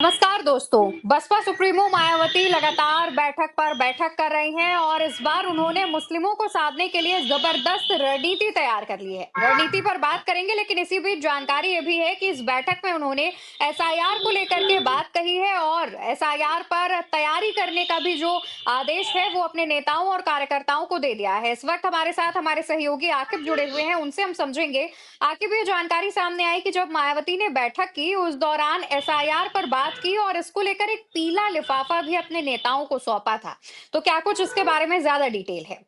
नमस्कार दोस्तों। बसपा सुप्रीमो मायावती लगातार बैठक पर बैठक कर रही हैं और इस बार उन्होंने मुस्लिमों को साधने के लिए जबरदस्त रणनीति तैयार कर ली है। रणनीति पर बात करेंगे, लेकिन इसी बीच जानकारी ये भी है कि इस बैठक में उन्होंने एसआईआर को लेकर के बात कही है और एसआईआर पर तैयारी करने का भी जो आदेश है वो अपने नेताओं और कार्यकर्ताओं को दे दिया है। इस वक्त हमारे साथ हमारे सहयोगी आकिब जुड़े हुए हैं, उनसे हम समझेंगे। आकिब, ये जानकारी सामने आई कि जब मायावती ने बैठक की उस दौरान एसआईआर पर बात की और इसको लेकर एक पीला लिफाफा भी अपने नेताओं को सौंपा था। तो क्या कुछ इसके बारे में ज्यादा डिटेल है?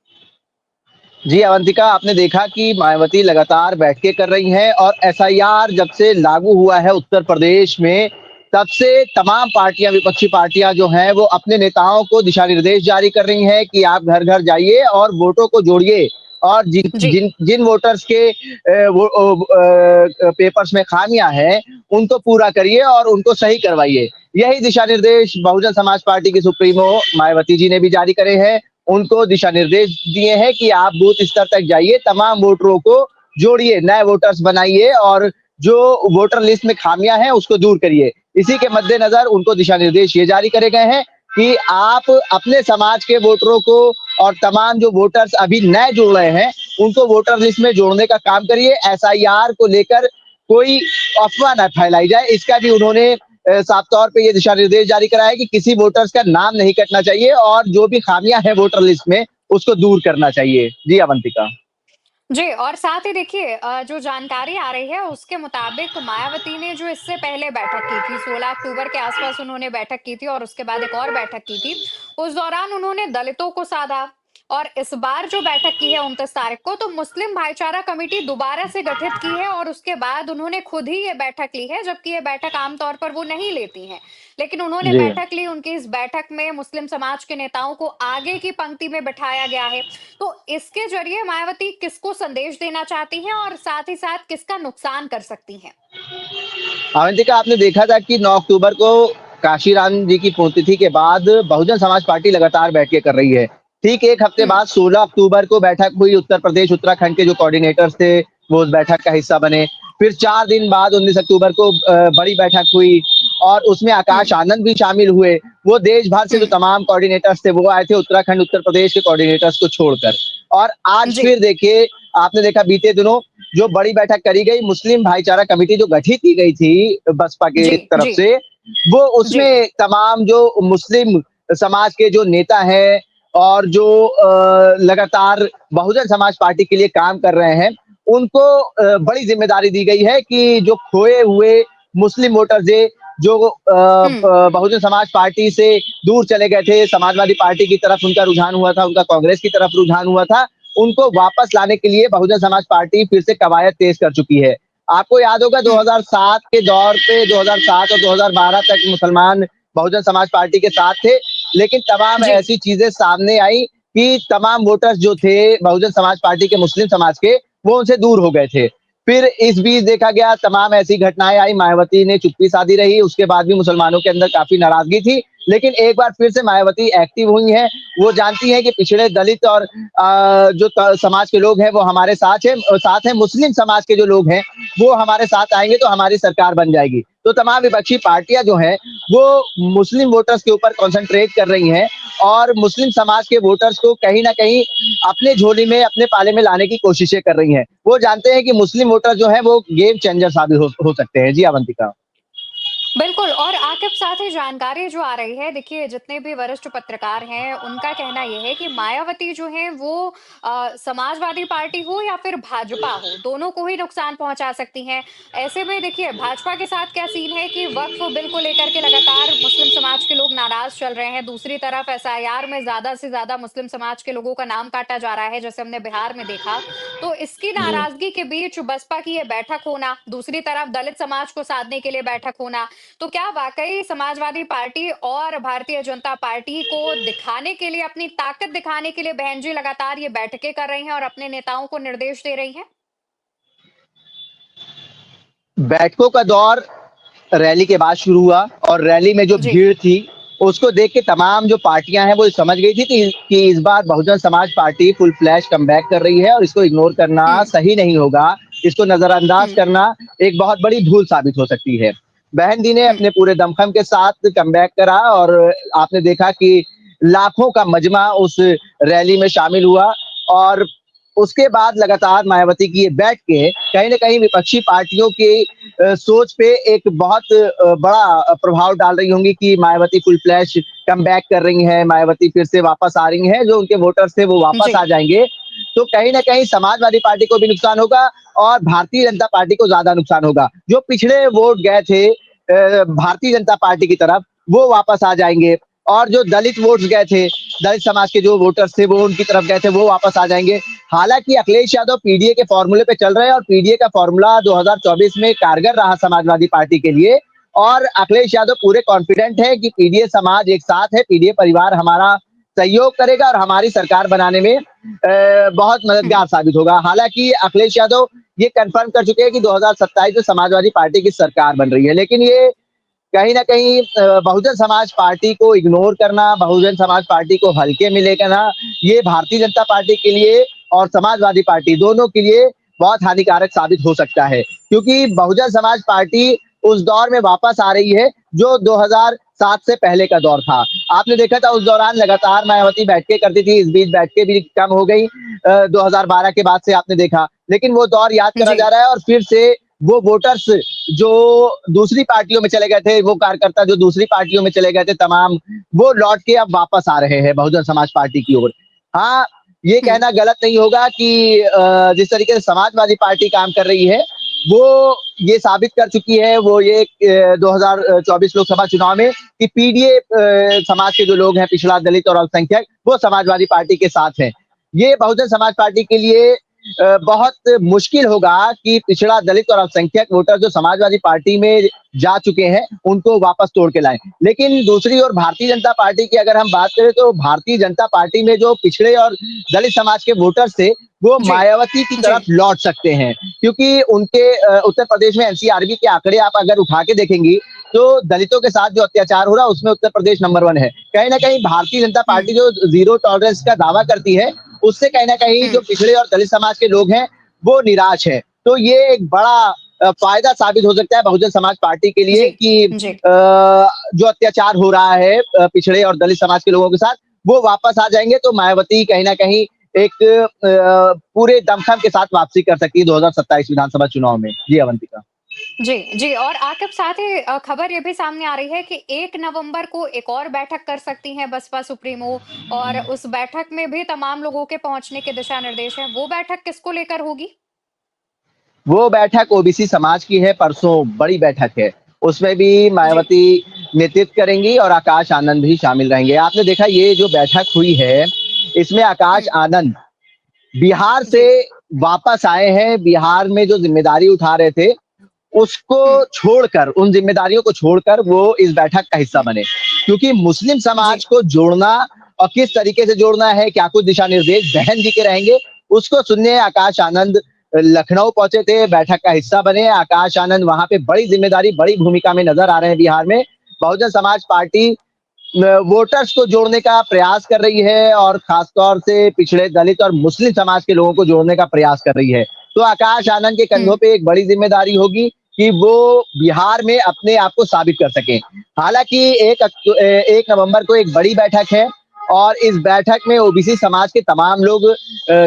जी, अवंतिका, आपने देखा कि मायावती लगातार बैठकें कर रही हैं और एसआईआर जब से लागू हुआ है उत्तर प्रदेश में, तब से तमाम पार्टियां, विपक्षी पार्टियां जो हैं, वो अपने नेताओं को दिशा निर्देश जारी कर रही हैं कि आप घर-घर जाइए और वोटों को जोड़िए और जिन जी। जिन जिन वोटर्स के पेपर्स में खामियां हैं, उनको पूरा करिए और उनको सही करवाइए। यही दिशा निर्देश बहुजन समाज पार्टी की सुप्रीमो मायावती जी ने भी जारी करे हैं। उनको दिशा निर्देश दिए हैं कि आप बूथ स्तर तक जाइए, तमाम वोटरों को जोड़िए, नए वोटर्स बनाइए और जो वोटर लिस्ट में खामियां हैं उसको दूर करिए। इसी के मद्देनजर उनको दिशा निर्देश ये जारी करे गए हैं कि आप अपने समाज के वोटरों को और तमाम जो वोटर्स अभी नए जुड़ रहे हैं उनको वोटर लिस्ट में जोड़ने का काम करिए। एसआईआर को लेकर कोई अफवाह न फैलाई जाए, इसका भी उन्होंने साफ तौर पे ये दिशा निर्देश जारी करा है कि किसी वोटर्स का नाम नहीं कटना चाहिए और जो भी खामियां हैं वोटर लिस्ट में उसको दूर करना चाहिए। जी, अवंतिका। जी, और साथ ही देखिए, जो जानकारी आ रही है उसके मुताबिक मायावती ने जो इससे पहले बैठक की थी, 16 अक्टूबर के आसपास उन्होंने बैठक की थी और उसके बाद एक और बैठक की थी। उस दौरान उन्होंने दलितों को साधा और इस बार जो बैठक की है 29 तारीख को, तो मुस्लिम भाईचारा कमेटी दोबारा से गठित की है और उसके बाद उन्होंने खुद ही ये बैठक ली है, जबकि ये बैठक आमतौर पर वो नहीं लेती हैं। लेकिन उन्होंने जी। बैठक ली, उनकी इस बैठक में मुस्लिम समाज के नेताओं को आगे की पंक्ति में बिठाया गया है। तो इसके जरिए मायावती किसको संदेश देना चाहती हैं और साथ ही साथ किसका नुकसान कर सकती हैं? अवंतिका, आपने देखा था कि 9 अक्टूबर को काशीराम जी की पुण्यतिथि के बाद बहुजन समाज पार्टी लगातार बैठकें कर रही है। ठीक 1 हफ्ते हुँ। बाद 16 अक्टूबर को बैठक हुई, उत्तर प्रदेश, उत्तराखंड के जो कोऑर्डिनेटर्स थे, वो उस बैठक का हिस्सा बने। फिर 4 दिन बाद 19 अक्टूबर को बड़ी बैठक हुई और उसमें हुँ। आकाश आनंद भी शामिल हुए। वो देश भर से हुँ। जो तमाम कोऑर्डिनेटर्स थे, वो आए थे उत्तराखंड, उत्तर प्रदेश के कोऑर्डिनेटर्स को छोड़कर। और आज जी। फिर देखिए, आपने देखा बीते दिनों जो बड़ी बैठक करी गई, मुस्लिम भाईचारा कमेटी जो गठित की गई थी बसपा की जी। तरफ जी। से, वो जी। उसमें तमाम जो मुस्लिम समाज के जो नेता हैं और जो लगातार बहुजन समाज पार्टी के लिए काम कर रहे हैं, उनको बड़ी ज़िम्मेदारी दी गई है कि जो खोए हुए मुस्लिम वोटर्स जो हुँ। बहुजन समाज पार्टी से दूर चले गए थे, समाजवादी पार्टी की तरफ उनका रुझान हुआ था, उनका कांग्रेस की तरफ रुझान हुआ था, उनको वापस लाने के लिए बहुजन समाज पार्टी फिर से कवायद तेज कर चुकी है। आपको याद होगा हुँ। 2007 के दौर पे 2007 और 2012 तक मुसलमान बहुजन समाज पार्टी के साथ थे, लेकिन तमाम जी। ऐसी चीजें सामने आई कि तमाम वोटर्स जो थे बहुजन समाज पार्टी के, मुस्लिम समाज के, वो उनसे दूर हो गए थे। फिर इस बीच देखा गया तमाम ऐसी घटनाएं आई, मायावती ने चुप्पी साधी रही, उसके बाद भी मुसलमानों के अंदर काफी नाराजगी थी, लेकिन एक बार फिर से मायावती एक्टिव हुई हैं। वो जानती हैं कि पिछड़े दलित और जो समाज के लोग हैं वो हमारे साथ हैं, मुस्लिम समाज के जो लोग हैं वो हमारे साथ आएंगे तो हमारी सरकार बन जाएगी। तो तमाम विपक्षी पार्टियां जो हैं वो मुस्लिम वोटर्स के ऊपर कंसंट्रेट कर रही हैं और मुस्लिम समाज के वोटर्स को कहीं ना कहीं अपने झोली में, अपने पाले में लाने की कोशिशें कर रही हैं। वो जानते हैं कि मुस्लिम वोटर जो है वो गेम चेंजर साबित हो सकते हैं। जी, अवंतिका। बिल्कुल। और आकिब, साथ ही जानकारी जो आ रही है, देखिए जितने भी वरिष्ठ पत्रकार हैं उनका कहना यह है कि मायावती जो है वो समाजवादी पार्टी हो या फिर भाजपा हो, दोनों को ही नुकसान पहुंचा सकती हैं। ऐसे में देखिए भाजपा के साथ क्या सीन है कि वक्फ बिल को लेकर के लगातार मुस्लिम समाज के लोग नाराज चल रहे हैं, दूसरी तरफ एसआईआर में ज्यादा से ज्यादा मुस्लिम समाज के लोगों का नाम काटा जा रहा है, जैसे हमने बिहार में देखा। तो इसकी जी। नाराजगी के बीच बसपा की ये बैठक होना, दूसरी तरफ दलित समाज को साधने के लिए बैठक होना, तो क्या वाकई समाजवादी पार्टी और भारतीय जनता पार्टी को दिखाने के लिए, अपनी ताकत दिखाने के लिए बहन जी लगातार ये बैठकें कर रही हैं और अपने नेताओं को निर्देश दे रही हैं? बैठकों का दौर रैली के बाद शुरू हुआ और रैली में जो जी। भीड़ थी, उसको देख के तमाम जो पार्टियां हैं वो समझ गई थी कि इस बार Bahujan Samaj party full flash comeback कर रही है और इसको इग्नोर करना हुँ। सही नहीं होगा। इसको नजरअंदाज हुँ। करना एक बहुत बड़ी भूल साबित हो सकती है। बहन दी ने हुँ, अपने पूरे दमखम के साथ कमबैक करा और आपने देखा कि लाखों का मजमा उस रैली में शामिल हुआ और उसके बाद लगातार मायावती की ये बैठ के कहीं न कहीं विपक्षी पार्टियों की सोच पे एक बहुत बड़ा प्रभाव डाल रही होंगी कि मायावती फुल फ्लैश कमबैक कर रही हैं, मायावती फिर से वापस आ रही हैं, जो उनके वोटर्स थे वो वापस जी, आ जाएँगे। तो कहीं न कहीं समाजवादी पार्टी को भी नुकसान होगा और भारतीय जनता पार्टी को ज़्यादा नुकसान होगा। जो पिछड़े वोट गए थे भारतीय जनता पार्टी की तरफ, वो वापस आ जाएँगे और जो दलित वोट्स गए थे, दलित समाज के जो वोटर्स थे, वो उनकी तरफ गए थे, वो वापस आ जाएँगे। हालाँकि अखिलेश यादव पीडीए के फ़ॉर्मूले पे चल रहे हैं और पीडीए का फ़ॉर्मूला 2024 में कारगर रहा समाजवादी पार्टी के लिए और अखिलेश यादव पूरे कॉन्फिडेंट हैं कि पीडीए समाज एक साथ है, पीडीए परिवार हमारा सहयोग करेगा और हमारी सरकार बनाने में बहुत हुँ, मददगार साबित होगा। हालाँकि अखिलेश यादव ये कन्फर्म कर चुके हैं कि 2027 में समाजवादी पार्टी की सरकार बन रही है। लेकिन ये कहीं न कहीं बहुजन समाज पार्टी को इग्नोर करना, बहुजन समाज पार्टी को हल्के में लेना, ये भारतीय जनता पार्टी के लिए और समाजवादी पार्टी दोनों के लिए बहुत हानिकारक साबित हो सकता है। क्योंकि बहुजन समाज पार्टी उस दौर में वापस आ रही है, जो 2007 से पहले का दौर था। आपने देखा था उस दौरान लगातार मायावती बैठकें करती थी, इस बीच बैठकें भी कम हो गई 2012 के बाद से आपने देखा। लेकिन वो दौर याद करा जी, जा रहा है और फिर से वो वोटर्स जो दूसरी पार्टियों में चले गए थे, वो कार्यकर्ता जो दूसरी पार्टियों में चले गए थे तमाम, वो लौट के अब वापस आ रहे हैं बहुजन समाज पार्टी की ओर। हाँ, ये हुँ, कहना गलत नहीं होगा कि जिस तरीके से समाजवादी पार्टी काम कर रही है, वो ये साबित कर चुकी है, वो ये 2024 लोकसभा चुनाव में कि पीडीए समाज के जो लोग हैं, पिछड़ा, दलित और अल्पसंख्यक, वो समाजवादी पार्टी के साथ हैं। ये बहुजन समाज पार्टी के लिए बहुत मुश्किल होगा कि पिछड़ा, दलित और अल्पसंख्यक वोटर जो समाजवादी पार्टी में जा चुके हैं, उनको वापस तोड़ के लाएँ। लेकिन दूसरी ओर भारतीय जनता पार्टी की अगर हम बात करें तो भारतीय जनता पार्टी में जो पिछड़े और दलित समाज के वोटर्स थे, वो जी, मायावती की जी, तरफ लौट सकते हैं। क्योंकि उनके उत्तर प्रदेश में एनसीआरबी के आंकड़े आप अगर उठा के देखेंगी, तो दलितों के साथ जो अत्याचार हो रहा है, उसमें उत्तर प्रदेश नंबर 1 है। कहीं न कहीं भारतीय जनता हुँ, पार्टी जो ज़ीरो टॉलरेंस का दावा करती है, उससे कहीं न कहीं हुँ, जो पिछड़े और दलित समाज के लोग हैं, वो निराश हैं। तो ये एक बड़ा फ़ायदा साबित हो सकता है बहुजन समाज पार्टी के लिए जी, कि जी। जो अत्याचार हो रहा है पिछड़े और दलित समाज के लोगों के साथ, वो वापस आ जाएँगे तो मायावती कहीं न कहीं एक पूरे दमखम के साथ वापसी कर सकती है 2027 विधानसभा चुनाव में। जी, अवंतिका। जी, जी और आपके साथ ही खबर ये भी सामने आ रही है कि 1 नवंबर को एक और बैठक कर सकती हैं बसपा सुप्रीमो और उस बैठक में भी तमाम लोगों के पहुँचने के दिशा निर्देश हैं। वो बैठक किसको लेकर होगी? वो बैठक ओबीसी समाज की है, परसों बड़ी बैठक है। उसमें भी जी। मायावती नेतृत्व करेंगी और आकाश आनंद भी शामिल रहेंगे। आपने देखा ये जो बैठक हुई है, इसमें आकाश हुँ, आनंद बिहार से जी। वापस आए हैं, बिहार में जो ज़िम्मेदारी उठा रहे थे, हुँ, उसको छोड़कर, उन ज़िम्मेदारियों को छोड़कर वो इस बैठक का हिस्सा हुँ, बने। क्योंकि मुस्लिम जी। समाज को जोड़ना और किस तरीके से जोड़ना है, क्या कुछ दिशा निर्देश बहन जी के रहेंगे, उसको सुनने आकाश आनंद लखनऊ पहुँचे थे, बैठक का हिस्सा बने। आकाश आनंद वहाँ पे बड़ी ज़िम्मेदारी, बड़ी भूमिका में नज़र आ रहे हैं बिहार में। बहुजन समाज पार्टी वोटर्स को जोड़ने का प्रयास कर रही है और खासतौर से पिछड़े दलित और मुस्लिम समाज के लोगों को जोड़ने का प्रयास कर रही है। तो आकाश आनंद के कंधों हुँ, पे एक बड़ी ज़िम्मेदारी होगी कि वो बिहार में अपने आप को साबित कर सकें। हालाँकि 1 नवंबर को एक बड़ी बैठक है और इस बैठक में ओबीसी समाज के तमाम लोग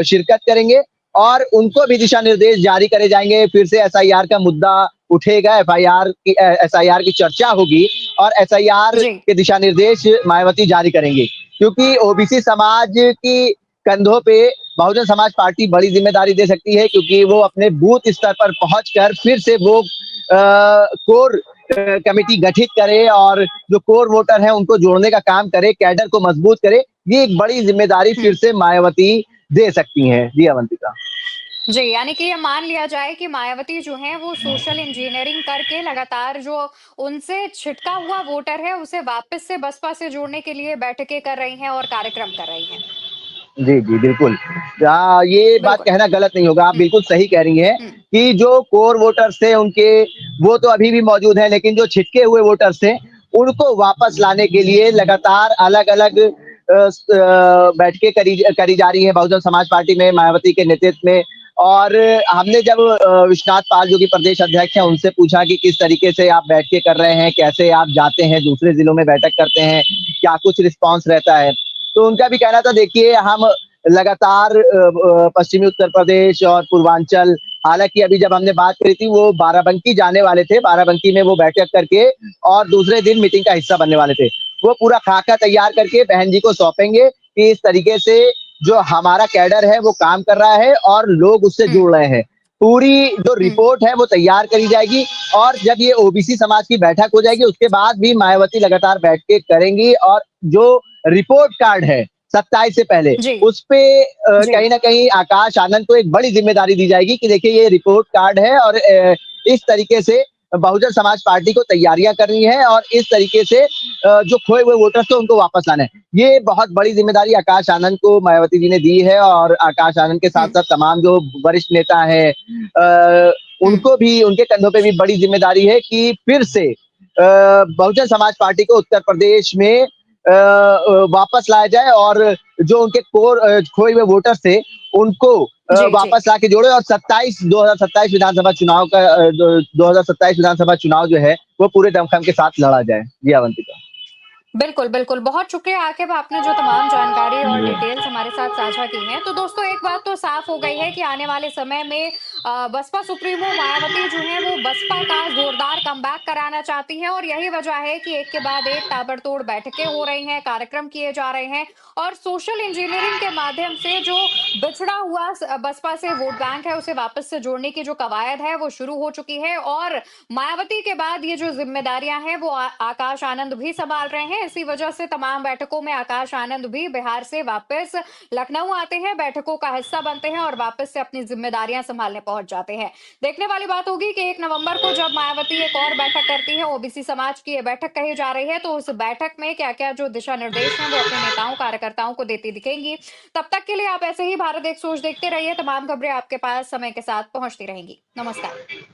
शिरकत करेंगे और उनको भी दिशा निर्देश जारी करे जाएँगे। फिर से एसआईआर का मुद्दा उठेगा, एसआईआर की चर्चा होगी और एसआईआर जी। के दिशा निर्देश मायावती जारी करेंगे क्योंकि ओबीसी समाज की कंधों पे बहुजन समाज पार्टी बड़ी जिम्मेदारी दे सकती है क्योंकि वो अपने बूथ स्तर पर पहुंचकर फिर से वो कोर कमेटी गठित करे और जो कोर वोटर है उनको जोड़ने का काम करे, कैडर को मजबूत करे। ये एक बड़ी जिम्मेदारी हुँ। फिर से मायावती दे सकती हैं। जी अवंतिका। जी, यानी कि ये मान लिया जाए कि मायावती जो हैं वो सोशल इंजीनियरिंग करके लगातार जो उनसे छिटका हुआ वोटर है, उसे वापस से बसपा से जोड़ने के लिए बैठकें कर रही हैं और कार्यक्रम कर रही हैं। जी, जी, बिल्कुल। ये बात बिल्कुल। कहना गलत नहीं होगा, आप हुँ, बिल्कुल सही कह रही हैं हुँ, कि जो कोर वोटर्स थे उनके वो तो अभी भी मौजूद हैं, लेकिन जो छिटके हुए वोटर्स थे, उनको वापस लाने के लिए लगातार अलग-अलग बैठकें करी करी जा रही हैं बहुजन समाज पार्टी में, मायावती के नेतृत्व में। और हमने जब विश्वनाथ पाल जो कि प्रदेश अध्यक्ष हैं, उनसे पूछा कि किस तरीके से आप बैठ के कर रहे हैं, कैसे आप जाते हैं, दूसरे ज़िलों में बैठक करते हैं, क्या कुछ रिस्पॉन्स रहता है? तो उनका भी कहना था देखिए हम लगातार पश्चिमी उत्तर प्रदेश और पूर्वांचल हालाँकि अभी जब हमने बात करी थी वो बाराबंकी जाने वाले थे, बाराबंकी में वो बैठक करके और दूसरे दिन मीटिंग का हिस्सा बनने वाले थे। वो पूरा खाका तैयार करके बहन जी को सौंपेंगे कि इस तरीके से जो हमारा कैडर है वो काम कर रहा है और लोग उससे हुँ, जुड़ रहे हैं। पूरी जो हुँ, रिपोर्ट है वो तैयार करी जाएगी और जब ये ओबीसी समाज की बैठक हो जाएगी उसके बाद भी मायावती लगातार बैठ के करेंगी और जो रिपोर्ट कार्ड है 27 से पहले जी, उसपे जी, कहीं न कहीं आकाश आनंद को एक बड़ी ज़िम्मेदारी दी जाएगी कि देखिए ये रिपोर्ट कार्ड है और इस तरीके से बहुजन समाज पार्टी को तैयारियाँ करनी है और इस तरीके से जो खोए हुए वोटर्स थे उनको वापस लाना है। ये बहुत बड़ी ज़िम्मेदारी आकाश आनंद को मायावती जी ने दी है और आकाश आनंद के हुँ, साथ-साथ तमाम जो वरिष्ठ नेता हैं हुँ, उनको भी उनके कंधों पे भी बड़ी ज़िम्मेदारी है कि फिर से बहुजन समाज पार्टी को उत्तर प्रदेश में वापस लाया जाए और जो उनके कोर खोए हुए वोटर्स थे उनको जी, जी। वापस लाके जोड़े और 2027 विधानसभा चुनाव का 2027 विधानसभा चुनाव जो है वो पूरे दमखम के साथ लड़ा जाए। जी, अवंतिका। बिल्कुल, बिल्कुल। बहुत शुक्रिया आकिब आपने जो तमाम जानकारी और जी। डिटेल्स हमारे साथ साझा की हैं। तो दोस्तों एक बात तो साफ़ हो गई है कि आने वाले समय में बसपा सुप्रीमो मायावती जो हैं वो बसपा का ज़ोरदार कमबैक कराना चाहती हैं और यही वजह है कि एक के बाद एक ताबड़तोड़ बैठकें हो रही हैं, कार्यक्रम किए जा रहे हैं और सोशल इंजीनियरिंग के माध्यम से जो बिछड़ा हुआ बसपा से वोट बैंक है उसे वापस से जोड़ने की जो कवायद है वो शुरू हो चुकी है और मायावती के बाद ये जो ज़िम्मेदारियाँ हैं वो आकाश आनंद भी सँभाल रहे हैं। इसी वजह से तमाम बैठकों में आकाश आनंद भी बिहार से वापस लखनऊ आते हैं, बैठकों का हिस्सा बनते हैं और वापस से अपनी ज़िम्मेदारियाँ सँभालने पहुँच जाते हैं। देखने वाली बात होगी कि 1 नवंबर को जब मायावती एक और बैठक करती हैं, ओबीसी समाज की ये बैठक कही जा रही है, तो उस बैठक में क्या-क्या जो दिशा निर्देश हैं वो अपने नेताओं, कार्यकर्ताओं को देती दिखेंगी। तब तक के लिए आप ऐसे ही भारत एक सोच देखते रहिए, तमाम खबरें आपके पास समय के साथ पहुँचती रहेंगी। नमस्कार।